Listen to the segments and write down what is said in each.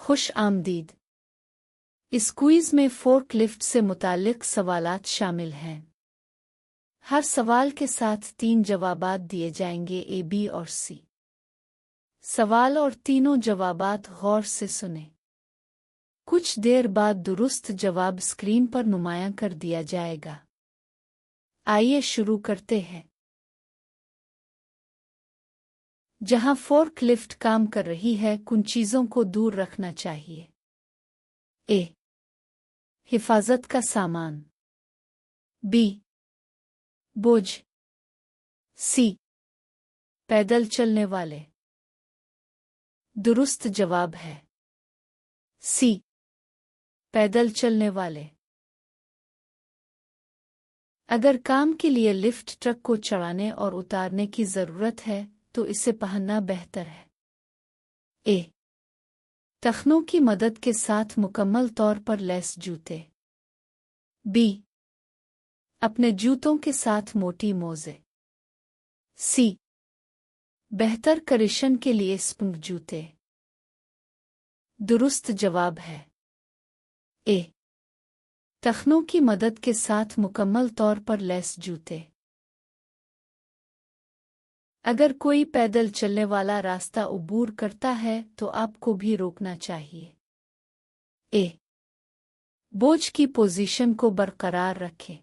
खुश आमदीद। इस क्विज में फोर्कलिफ्ट से मुताल्लिक सवालात शामिल हैं। हर सवाल के साथ 3 जवाबात दिए जाएंगे, ए, बी और सी। सवाल और तीनों जवाबात गौर से सुने। कुछ देर बाद दुरुस्त जवाब स्क्रीन पर नुमायां कर दिया जाएगा। आइए शुरू करते हैं। जहां फोर्कलिफ्ट काम कर रही है, कुछ चीजों को दूर रखना चाहिए। ए, हिफाजत का सामान। बी, बोझ। सी, पैदल चलने वाले। दुरुस्त जवाब है सी, पैदल चलने वाले। अगर काम के लिए लिफ्ट ट्रक को चढ़ाने और उतारने की जरूरत है तो इसे पहनना बेहतर है। ए, टखनों की मदद के साथ मुकम्मल तौर पर लैस जूते। बी, अपने जूतों के साथ मोटी मोजे। सी, बेहतर करिशन के लिए स्पंज जूते। दुरुस्त जवाब है ए, टखनों की मदद के साथ मुकम्मल तौर पर लैस जूते। अगर कोई पैदल चलने वाला रास्ता उबूर करता है तो आपको भी रोकना चाहिए। ए, बोझ की पोजीशन को बरकरार रखें।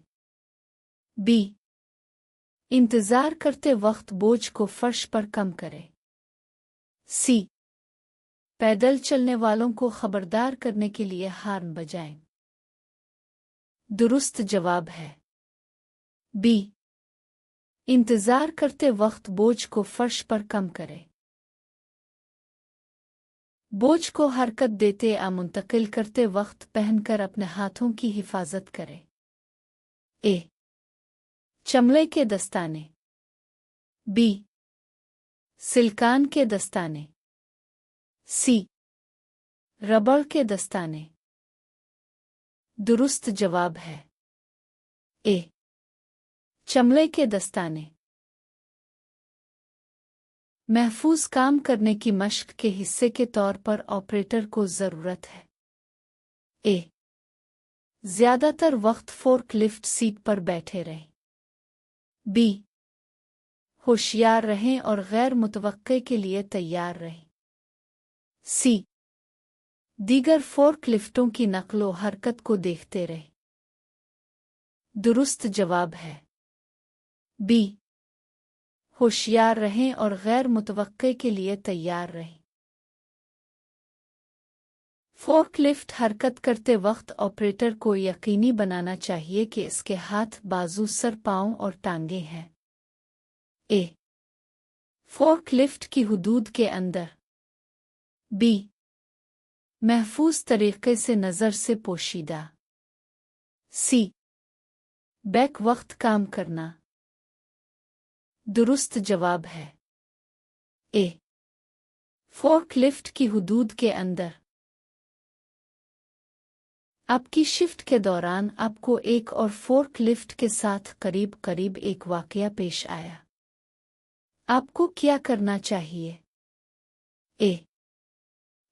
बी, इंतजार करते वक्त बोझ को फर्श पर कम करें। सी, पैदल चलने वालों को खबरदार करने के लिए हॉर्न बजाएं। दुरुस्त जवाब है बी, इंतजार करते वक्त बोझ को फर्श पर कम करें। बोझ को हरकत देते या मुंतकिल करते वक्त पहनकर अपने हाथों की हिफाजत करें। ए, चमड़े के दस्ताने। बी, सिलिकॉन के दस्ताने। सी, रबड़ के दस्ताने। दुरुस्त जवाब है ए, चमड़े के दस्ताने। महफूज काम करने की मश्क के हिस्से के तौर पर ऑपरेटर को जरूरत है। ए, ज्यादातर वक्त फोर्कलिफ्ट सीट पर बैठे रहें। बी, होशियार रहें और गैर मुतवक्के के लिए तैयार रहें। सी, दीगर फोर्कलिफ्टों की नकलो हरकत को देखते रहें। दुरुस्त जवाब है बी, होशियार रहें और गैर मुतवक्के के लिए तैयार रहें। फोर्कलिफ्ट हरकत करते वक्त ऑपरेटर को यकीनी बनाना चाहिए कि इसके हाथ, बाजू, सर, पांव और टांगें हैं। ए, फोर्कलिफ्ट की हुदूद के अंदर। बी, महफूज तरीके से नज़र से पोशीदा। सी, बैक वक्त काम करना। दुरुस्त जवाब है ए, फोर्कलिफ्ट की हुदूद के अंदर। आपकी शिफ्ट के दौरान आपको एक और फोर्कलिफ्ट के साथ करीब करीब एक वाकया पेश आया। आपको क्या करना चाहिए? ए,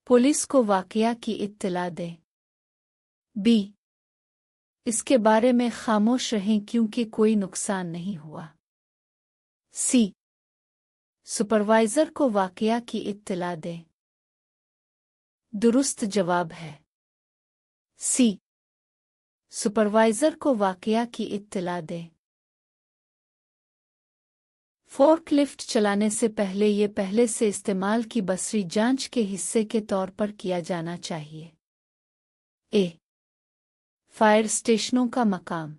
पुलिस को वाकया की इत्तला दें। बी, इसके बारे में खामोश रहें क्योंकि कोई नुकसान नहीं हुआ। सी, सुपरवाइजर को वाकया की इत्तला दें। दुरुस्त जवाब है सी, सुपरवाइजर को वाकया की इत्तला दें। फोर्कलिफ्ट चलाने से पहले ये पहले से इस्तेमाल की बसरी जांच के हिस्से के तौर पर किया जाना चाहिए। ए, फायर स्टेशनों का मकाम।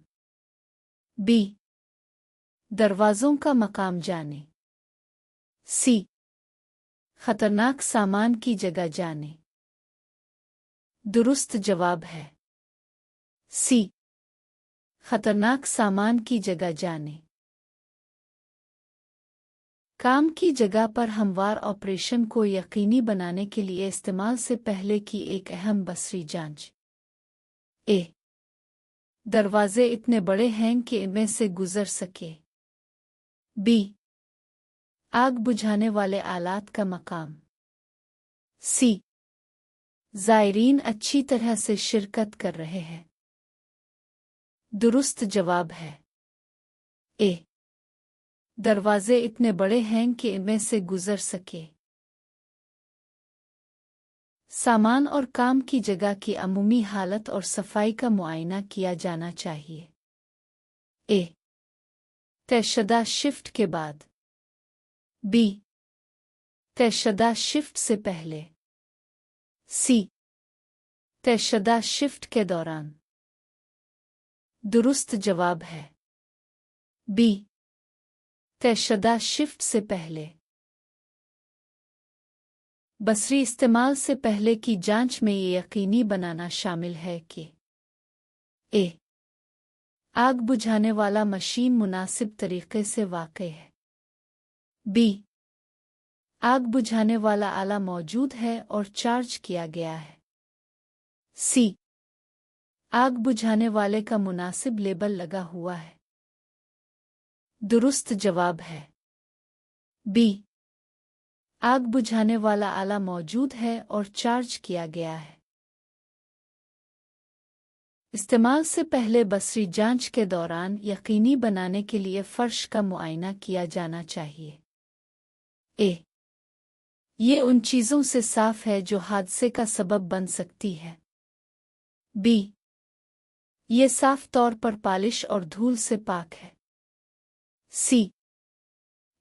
बी, दरवाजों का मकाम जाने। सी, खतरनाक सामान की जगह जाने। दुरुस्त जवाब है सी, खतरनाक सामान की जगह जाने। काम की जगह पर हमवार ऑपरेशन को यकीनी बनाने के लिए इस्तेमाल से पहले की एक अहम बसरी जांच। ए, दरवाजे इतने बड़े हैं कि इनमें से गुजर सके। बी, आग बुझाने वाले आलात का मकाम। सी, ज़ायरीन अच्छी तरह से शिरकत कर रहे हैं। दुरुस्त जवाब है ए। दरवाजे इतने बड़े हैं कि इनमें से गुजर सके। सामान और काम की जगह की अमूमी हालत और सफाई का मुआयना किया जाना चाहिए। ए। तयशुदा शिफ्ट के बाद। बी। तयशुदा शिफ्ट से पहले। सी। तयशुदा शिफ्ट के दौरान। दुरुस्त जवाब है बी। तयशुदा शिफ्ट से पहले। बसरी इस्तेमाल से पहले की जांच में ये यकीनी बनाना शामिल है कि ए। आग बुझाने वाला मशीन मुनासिब तरीके से वाक़ई है। बी। आग बुझाने वाला आला मौजूद है और चार्ज किया गया है। सी। आग बुझाने वाले का मुनासिब लेबल लगा हुआ है। दुरुस्त जवाब है बी। आग बुझाने वाला आला मौजूद है और चार्ज किया गया है। इस्तेमाल से पहले बसरी जांच के दौरान यकीनी बनाने के लिए फर्श का मुआयना किया जाना चाहिए। ए। ये उन चीज़ों से साफ है जो हादसे का सबब बन सकती है। बी। ये साफ तौर पर पालिश और धूल से पाक है। सी।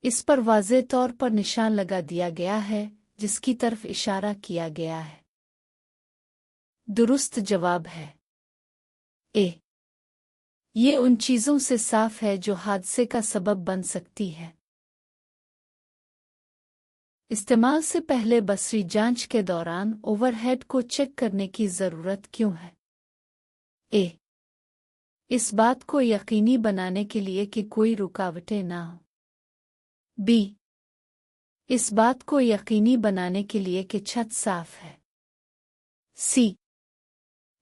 इस पर वाज़े तौर पर निशान लगा दिया गया है जिसकी तरफ इशारा किया गया है। दुरुस्त जवाब है ए। ये उन चीज़ों से साफ है जो हादसे का सबब बन सकती है। इस्तेमाल से पहले बसरी जांच के दौरान ओवरहेड को चेक करने की ज़रूरत क्यों है? ए। इस बात को यकीनी बनाने के लिए कि कोई रुकावटें ना हो। बी। इस बात को यकीनी बनाने के लिए कि छत साफ है। सी।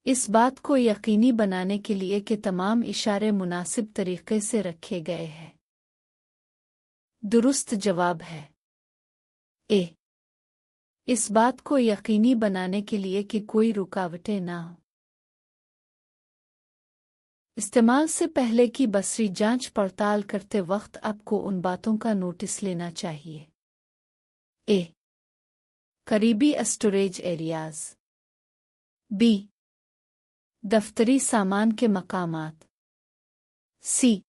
इस बात को यकीनी बनाने के लिए कि तमाम इशारे मुनासिब तरीके से रखे गए हैं। दुरुस्त जवाब है ए। इस बात को यकीनी बनाने के लिए कि कोई रुकावटें ना हो। इस्तेमाल से पहले की बसरी जांच पड़ताल करते वक्त आपको उन बातों का नोटिस लेना चाहिए। ए। करीबी स्टोरेज एरियाज। बी। दफ्तरी सामान के मकामात। सी।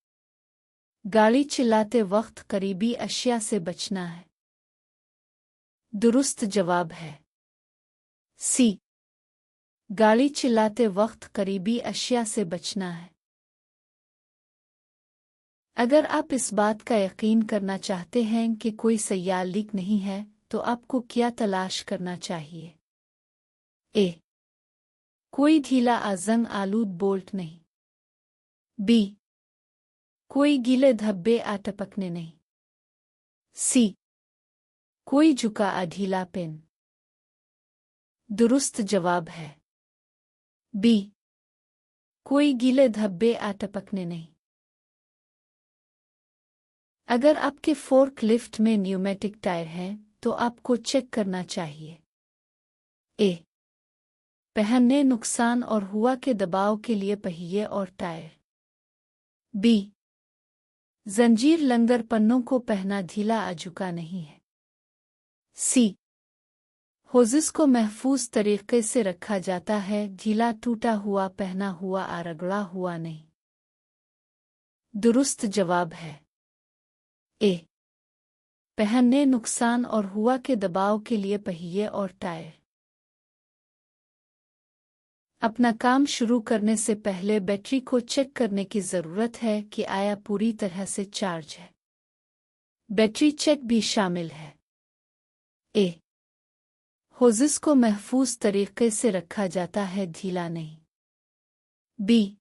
गाड़ी चलाते वक्त करीबी अशिया से बचना है। दुरुस्त जवाब है सी। गाड़ी चलाते वक्त करीबी अशिया से बचना है। अगर आप इस बात का यकीन करना चाहते हैं कि कोई सयाल लीक नहीं है तो आपको क्या तलाश करना चाहिए? ए। कोई ढीला आजंग आलूद बोल्ट नहीं। बी। कोई गीले धब्बे टपकने नहीं। सी। कोई झुका ढीला पेन। दुरुस्त जवाब है बी। कोई गीले धब्बे टपकने नहीं। अगर आपके फोर्क लिफ्ट में न्यूमेटिक टायर हैं तो आपको चेक करना चाहिए। ए। पहनने नुकसान और हवा के दबाव के लिए पहिए और टायर। बी। जंजीर लंगर पन्नों को पहना ढीला झुका नहीं है। सी। होजिस को महफूज तरीके से रखा जाता है, ढीला टूटा हुआ पहना हुआ रगड़ा हुआ नहीं। दुरुस्त जवाब है ए। पहनने नुकसान और हवा के दबाव के लिए पहिए और टायर। अपना काम शुरू करने से पहले बैटरी को चेक करने की ज़रूरत है कि आया पूरी तरह से चार्ज है। बैटरी चेक भी शामिल है। ए। होजिस को महफूज तरीके से रखा जाता है, ढीला नहीं। बी।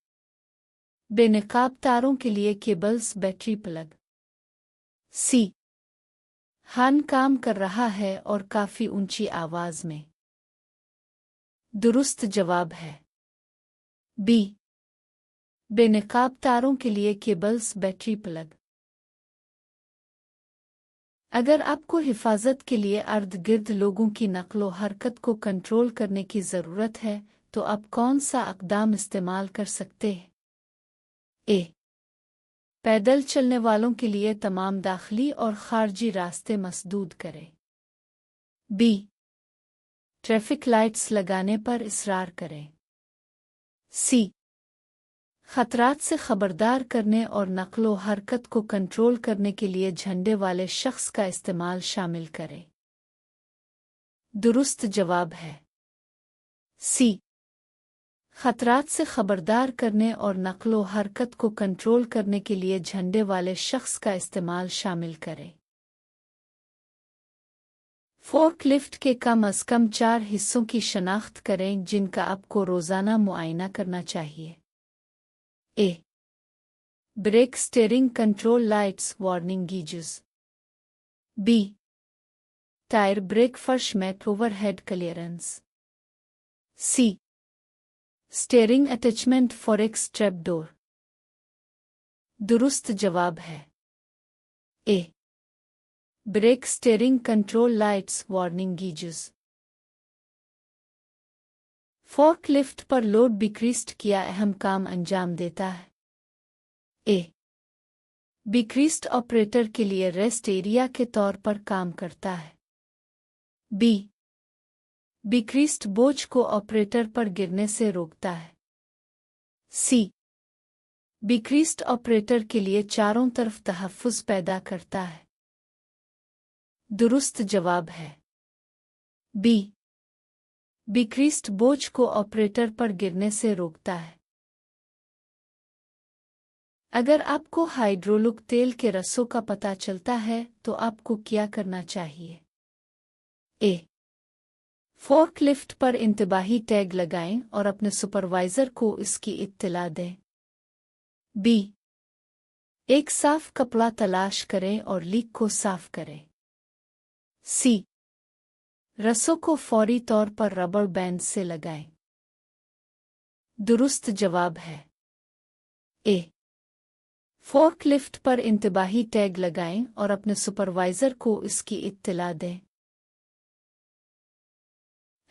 बेनकाब तारों के लिए केबल्स बैटरी प्लग। सी। हान काम कर रहा है और काफ़ी ऊंची आवाज़ में। दुरुस्त जवाब है बी। बेनकाब तारों के लिए केबल्स बैटरी प्लग। अगर आपको हिफाजत के लिए अर्द गिर्द लोगों की नक्लो हरकत को कंट्रोल करने की ज़रूरत है तो आप कौन सा इक़दाम इस्तेमाल कर सकते हैं? ए. पैदल चलने वालों के लिए तमाम दाखिली और खारजी रास्ते मसदूद करें। बी. ट्रैफिक लाइट्स लगाने पर इसरार करें। सी. खतरात से खबरदार करने और नक्लो हरकत को कंट्रोल करने के लिए झंडे वाले शख्स का इस्तेमाल शामिल करें। दुरुस्त जवाब है सी। खतरात से खबरदार करने और नक्लो हरकत को कंट्रोल करने के लिए झंडे वाले शख्स का इस्तेमाल शामिल करें। फोर्कलिफ्ट के कम अज़ कम 4 हिस्सों की शनाख्त करें जिनका आपको रोज़ाना मुआयना करना चाहिए। A. Brake steering control lights warning gauges. B. Tyre brake फर्श mat overhead clearance. C. Steering attachment forks strap door. दुरुस्त जवाब है A. Brake steering control lights warning gauges. Forklift पर लोड बिक्रीस्ट किया अहम काम अंजाम देता है। ए. बिक्रीस्ट ऑपरेटर के लिए रेस्ट एरिया के तौर पर काम करता है। बी. बिक्रीस्ट बोझ को ऑपरेटर पर गिरने से रोकता है। सी. बिक्रीस्ट ऑपरेटर के लिए चारों तरफ तहफ़्फ़ुज़ पैदा करता है। दुरुस्त जवाब है बी. बिक्रीस्ट बोझ को ऑपरेटर पर गिरने से रोकता है। अगर आपको हाइड्रोलिक तेल के रसों का पता चलता है तो आपको क्या करना चाहिए? ए. फोर्कलिफ्ट पर इंतबाही टैग लगाएं और अपने सुपरवाइज़र को इसकी इत्तला दें। बी. एक साफ कपड़ा तलाश करें और लीक को साफ करें। सी. रसों को फौरी तौर पर रबर बैंड से लगाएं। दुरुस्त जवाब है ए. फोर्कलिफ्ट पर इंतबाही टैग लगाएं और अपने सुपरवाइज़र को इसकी इत्तला दें।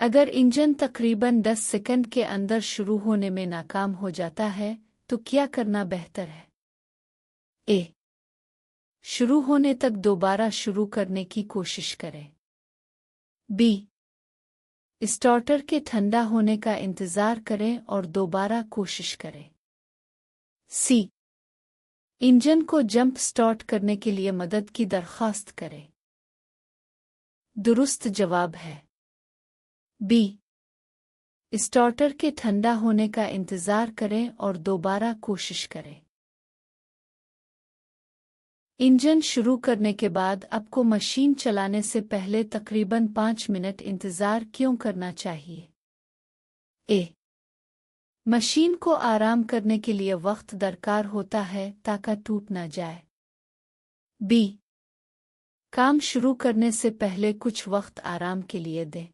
अगर इंजन तकरीबन 10 सेकंड के अंदर शुरू होने में नाकाम हो जाता है तो क्या करना बेहतर है? ए. शुरू होने तक दोबारा शुरू करने की कोशिश करें। बी. स्टार्टर के ठंडा होने का इंतज़ार करें और दोबारा कोशिश करें। सी. इंजन को जंप स्टार्ट करने के लिए मदद की दरख्वास्त करें। दुरुस्त जवाब है बी. स्टार्टर के ठंडा होने का इंतज़ार करें और दोबारा कोशिश करें। इंजन शुरू करने के बाद आपको मशीन चलाने से पहले तकरीबन 5 मिनट इंतज़ार क्यों करना चाहिए? ए. मशीन को आराम करने के लिए वक्त दरकार होता है ताकि टूट न जाए। बी. काम शुरू करने से पहले कुछ वक्त आराम के लिए दें।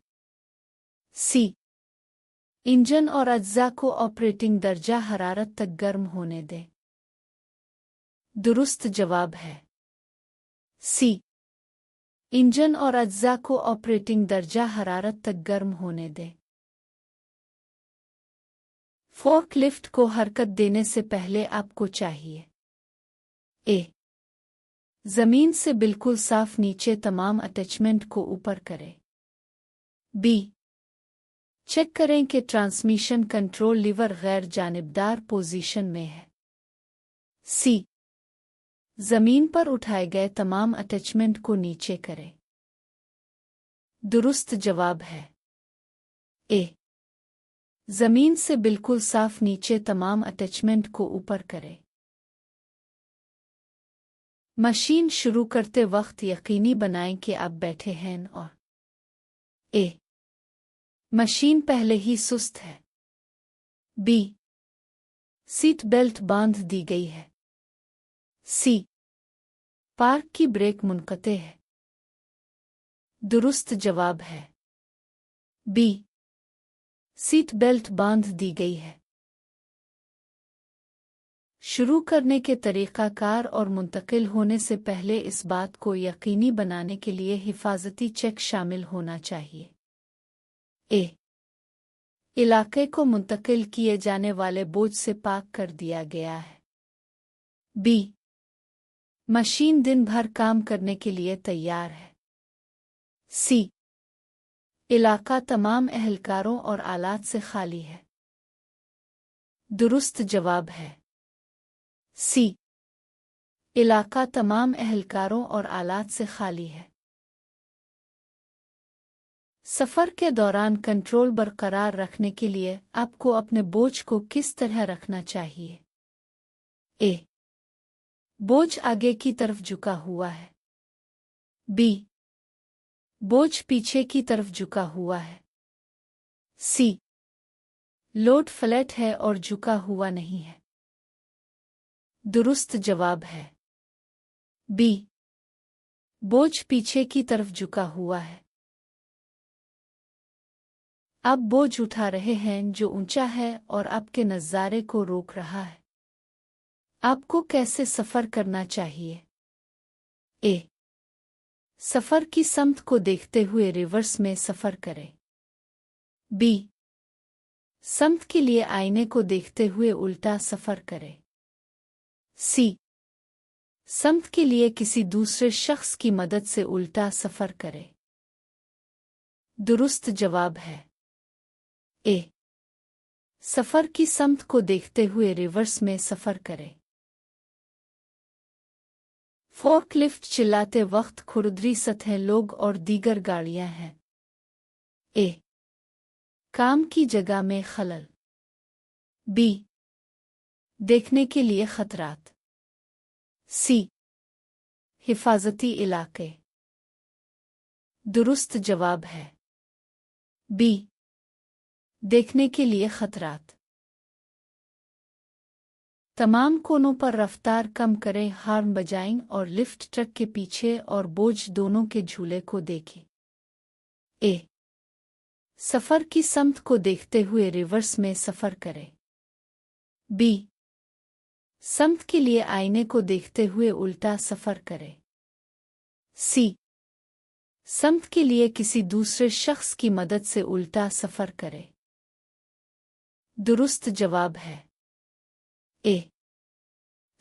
सी. इंजन और अज्जा को ऑपरेटिंग दर्जा हरारत तक गर्म होने दें। दुरुस्त जवाब है सी. इंजन और अज्जा को ऑपरेटिंग दर्जा हरारत तक गर्म होने दें। फोर्कलिफ्ट को हरकत देने से पहले आपको चाहिए ए. ज़मीन से बिल्कुल साफ नीचे तमाम अटैचमेंट को ऊपर करें। बी. चेक करें कि ट्रांसमिशन कंट्रोल लीवर गैर जानिबदार पोजीशन में है। सी. ज़मीन पर उठाए गए तमाम अटैचमेंट को नीचे करें। दुरुस्त जवाब है ए. ज़मीन से बिल्कुल साफ नीचे तमाम अटैचमेंट को ऊपर करें। मशीन शुरू करते वक्त यकीनी बनाएं कि आप बैठे हैं और ए. मशीन पहले ही सुस्त है। बी. सीट बेल्ट बांध दी गई है। सी. पार्क की ब्रेक मुनक़ते है। दुरुस्त जवाब है बी. सीट बेल्ट बांध दी गई है। शुरू करने के तरीक़ाकार और मुंतकिल होने से पहले इस बात को यकीनी बनाने के लिए हिफाजती चेक शामिल होना चाहिए। ए इलाके को मुंतकिल किए जाने वाले बोझ से पाक कर दिया गया है। बी मशीन दिन भर काम करने के लिए तैयार है। सी इलाका तमाम एहलकारों और आलात से खाली है। दुरुस्त जवाब है सी इलाका तमाम एहलकारों और आलात से खाली है। सफ़र के दौरान कंट्रोल बरकरार रखने के लिए आपको अपने बोझ को किस तरह रखना चाहिए? ए बोझ आगे की तरफ झुका हुआ है। बी बोझ पीछे की तरफ झुका हुआ है। सी लोड फ्लैट है और झुका हुआ नहीं है। दुरुस्त जवाब है बी बोझ पीछे की तरफ झुका हुआ है। आप बोझ उठा रहे हैं जो ऊंचा है और आपके नज़ारे को रोक रहा है। आपको कैसे सफ़र करना चाहिए? ए सफ़र की समत को देखते हुए रिवर्स में सफ़र करें। बी समत के लिए आईने को देखते हुए उल्टा सफ़र करें। सी समत के लिए किसी दूसरे शख्स की मदद से उल्टा सफ़र करें। दुरुस्त जवाब है ए सफ़र की समत को देखते हुए रिवर्स में सफ़र करें। फोर्कलिफ्ट चलाते वक्त खुरदरी सतह लोग और दीगर गाड़ियां हैं। ए काम की जगह में खलल। बी देखने के लिए खतरात। सी हिफाजती इलाके। दुरुस्त जवाब है बी देखने के लिए खतरात। तमाम कोनों पर रफ्तार कम करें, हॉर्न बजाएं और लिफ्ट ट्रक के पीछे और बोझ दोनों के झूले को देखें। ए सफ़र की समत को देखते हुए रिवर्स में सफ़र करें। बी समत के लिए आईने को देखते हुए उल्टा सफ़र करें। सी समत के लिए किसी दूसरे शख्स की मदद से उल्टा सफ़र करें। दुरुस्त जवाब है ए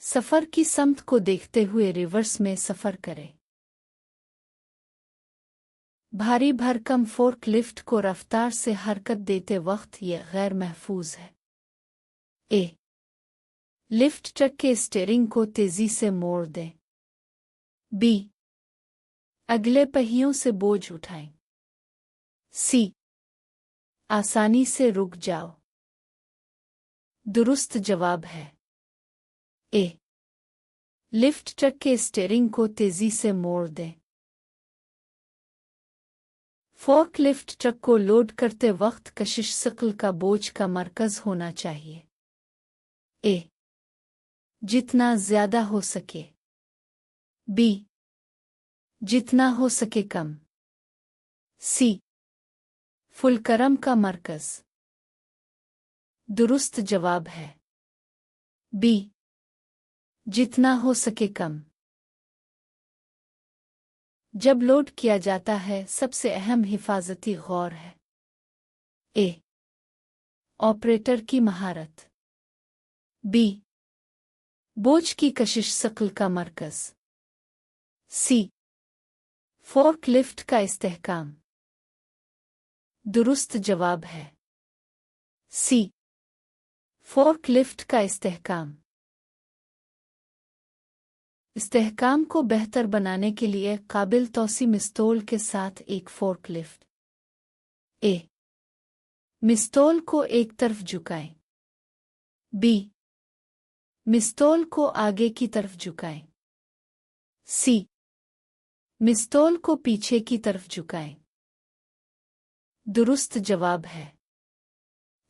सफ़र की समत को देखते हुए रिवर्स में सफ़र करें। भारी भरकम फोर्कलिफ्ट को रफ्तार से हरकत देते वक्त यह गैर महफूज है। ए लिफ्ट ट्रक के स्टीयरिंग को तेज़ी से मोड़ दें। बी अगले पहियों से बोझ उठाएं। सी आसानी से रुक जाओ। दुरुस्त जवाब है ए लिफ्ट ट्रक के स्टीयरिंग को तेज़ी से मोड़ दें। फोर्कलिफ्ट ट्रक को लोड करते वक्त कशिश सक़ल का बोझ का मरकज़ होना चाहिए। ए जितना ज़्यादा हो सके। बी जितना हो सके कम। सी फुलकरम का मरकज़। दुरुस्त जवाब है बी जितना हो सके कम। जब लोड किया जाता है सबसे अहम हिफाजती गौर है। ए ऑपरेटर की महारत। बी बोझ की कशिश सक़ल का मरकज़। सी फोर्कलिफ्ट का इस्तेहकाम। दुरुस्त जवाब है सी फोर्कलिफ्ट का इस्तेहकाम। इस्तेहकाम को बेहतर बनाने के लिए काबिल तौसी मिस्तोल के साथ एक फोर्कलिफ्ट। ए मिस्तोल को एक तरफ झुकाएं। बी मिस्तोल को आगे की तरफ झुकाएं। सी मिस्तोल को पीछे की तरफ झुकाएं। दुरुस्त जवाब है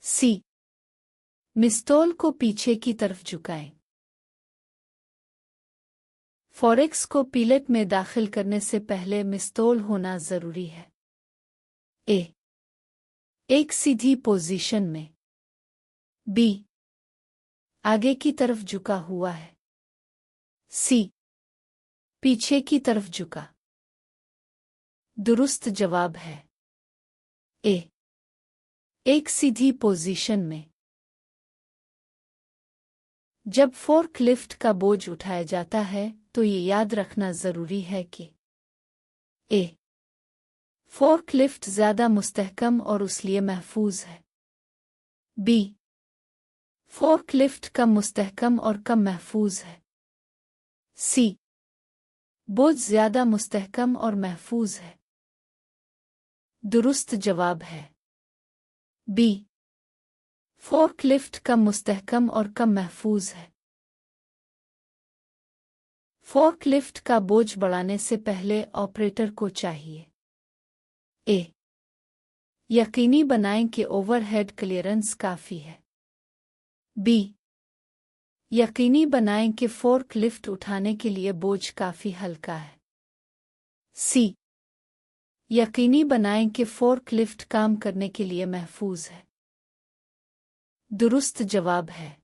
सी मिस्तोल को पीछे की तरफ झुकाएं। फॉरेक्स को पीलेट में दाखिल करने से पहले मिस्तोल होना ज़रूरी है। ए एक सीधी पोजीशन में। बी आगे की तरफ झुका हुआ है। सी, पीछे की तरफ झुका। दुरुस्त जवाब है ए, एक सीधी पोजीशन में। जब फोर्कलिफ्ट का बोझ उठाया जाता है तो ये याद रखना जरूरी है कि ए, फोर्कलिफ्ट ज्यादा मुस्तहकम और इसलिए महफूज है। बी, फोर्कलिफ्ट कम मुस्तहकम और कम महफूज है। सी, बोझ ज्यादा मुस्तहकम और महफूज है। दुरुस्त जवाब है बी, फोर्कलिफ्ट कम मुस्तहकम और कम महफूज है। फोर्कलिफ्ट का बोझ बढ़ाने से पहले ऑपरेटर को चाहिए ए, यकीनी बनाएं कि ओवरहेड क्लियरेंस काफी है। बी, यकीनी बनाएं कि फोर्कलिफ्ट उठाने के लिए बोझ काफी हल्का है। सी, यकीनी बनाएं कि फोर्कलिफ्ट काम करने के लिए महफूज है। दुरुस्त जवाब है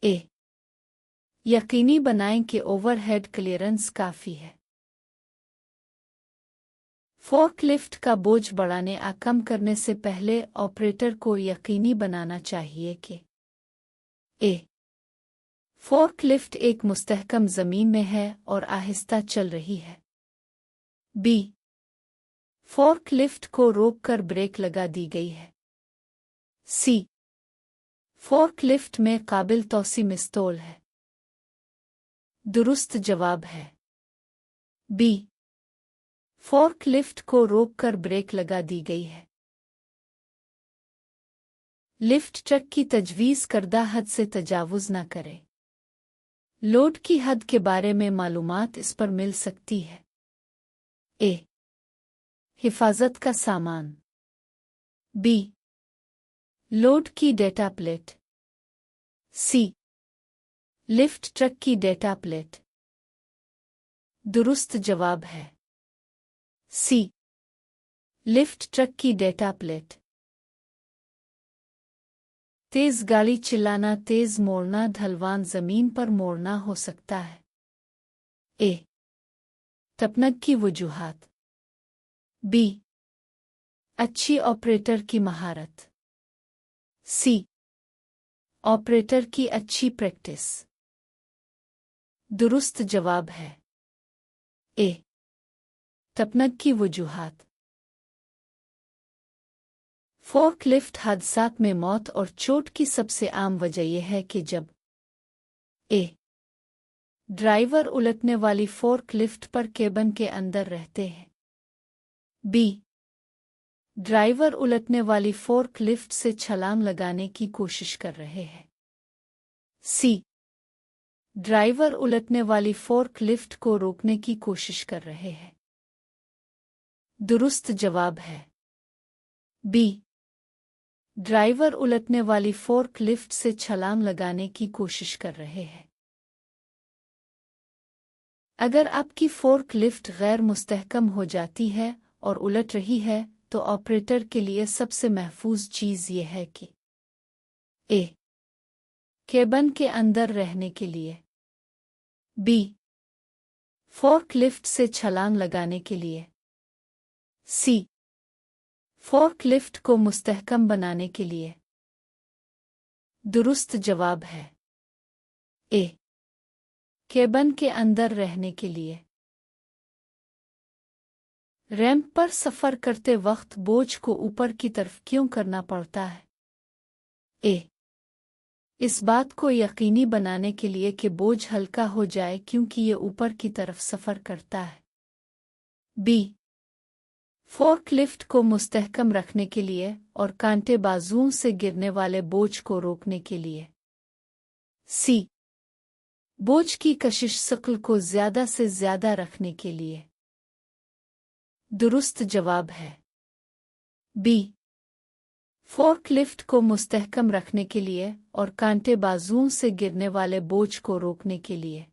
ए, यकीनी बनाएं कि ओवरहेड क्लियरेंस काफी है। फोर्कलिफ्ट का बोझ बढ़ाने या कम करने से पहले ऑपरेटर को यकीनी बनाना चाहिए कि ए, फोर्कलिफ्ट एक मुस्तहकम जमीन में है और आहिस्ता चल रही है। बी, फोर्कलिफ्ट को रोककर ब्रेक लगा दी गई है। सी, फोर्कलिफ्ट में काबिल तौसी मिस्तोल है। दुरुस्त जवाब है बी, फोर्कलिफ्ट को रोककर ब्रेक लगा दी गई है। लिफ्ट ट्रक की तजवीज़ करदा हद से तजावुज़ न करे। लोड की हद के बारे में मालूमात इस पर मिल सकती है। ए, हिफाजत का सामान। बी, लोड की डेटा प्लेट। सी, लिफ्ट ट्रक की डेटा प्लेट। दुरुस्त जवाब है सी, लिफ्ट ट्रक की डेटा प्लेट। तेज गाड़ी चिल्लाना, तेज मोड़ना, ढलवान जमीन पर मोड़ना हो सकता है। ए, टपनक की वजूहात। बी, अच्छी ऑपरेटर की महारत। सी, ऑपरेटर की अच्छी प्रैक्टिस। दुरुस्त जवाब है ए, टपनक की वजूहात। फोर्कलिफ्ट हादसात में मौत और चोट की सबसे आम वजह यह है कि जब ए, ड्राइवर उलटने वाली फोर्कलिफ्ट पर केबिन के अंदर रहते हैं। बी, ड्राइवर उलटने वाली फोर्कलिफ्ट से छलांग लगाने की कोशिश कर रहे हैं। सी, ड्राइवर उलटने वाली फोर्कलिफ्ट को रोकने की कोशिश कर रहे हैं। दुरुस्त जवाब है बी, ड्राइवर उलटने वाली फोर्कलिफ्ट से छलांग लगाने की कोशिश कर रहे हैं। अगर आपकी फोर्कलिफ्ट गैर मुस्तहकम हो जाती है और उलट रही है तो ऑपरेटर के लिए सबसे महफूज चीज़ यह है कि ए, केबिन के अंदर रहने के लिए। बी, फोर्कलिफ्ट से छलांग लगाने के लिए। सी, फोर्कलिफ्ट को मुस्तहकम बनाने के लिए। दुरुस्त जवाब है ए, केबिन के अंदर रहने के लिए। रैंप पर सफ़र करते वक्त बोझ को ऊपर की तरफ क्यों करना पड़ता है? ए, इस बात को यकीनी बनाने के लिए कि बोझ हल्का हो जाए क्योंकि ये ऊपर की तरफ सफ़र करता है। बी, फोर्कलिफ्ट को मुस्तहकम रखने के लिए और कांटे बाजुओं से गिरने वाले बोझ को रोकने के लिए। सी, बोझ की कशिश शक्ल को ज़्यादा से ज़्यादा रखने के लिए। दुरुस्त जवाब है बी, फोर्कलिफ्ट को मुस्तहकम रखने के लिए और कांटे बाजुओं से गिरने वाले बोझ को रोकने के लिए।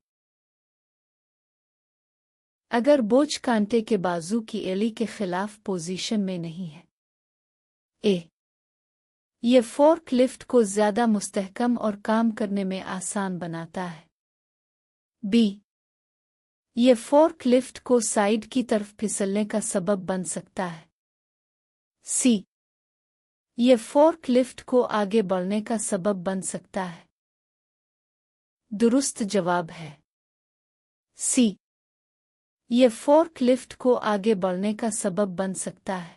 अगर बोझ कांटे के बाजू की एड़ी के खिलाफ पोजीशन में नहीं है। ए, ये फोर्क लिफ्ट को ज़्यादा मुस्तहकम और काम करने में आसान बनाता है। बी, ये फोर्क लिफ्ट को साइड की तरफ फिसलने का सबब बन सकता है। सी, ये फोर्क लिफ्ट को आगे बढ़ने का सबब बन सकता है। दुरुस्त जवाब है सी, ये फोर्क लिफ्ट को आगे बढ़ने का सबब बन सकता है।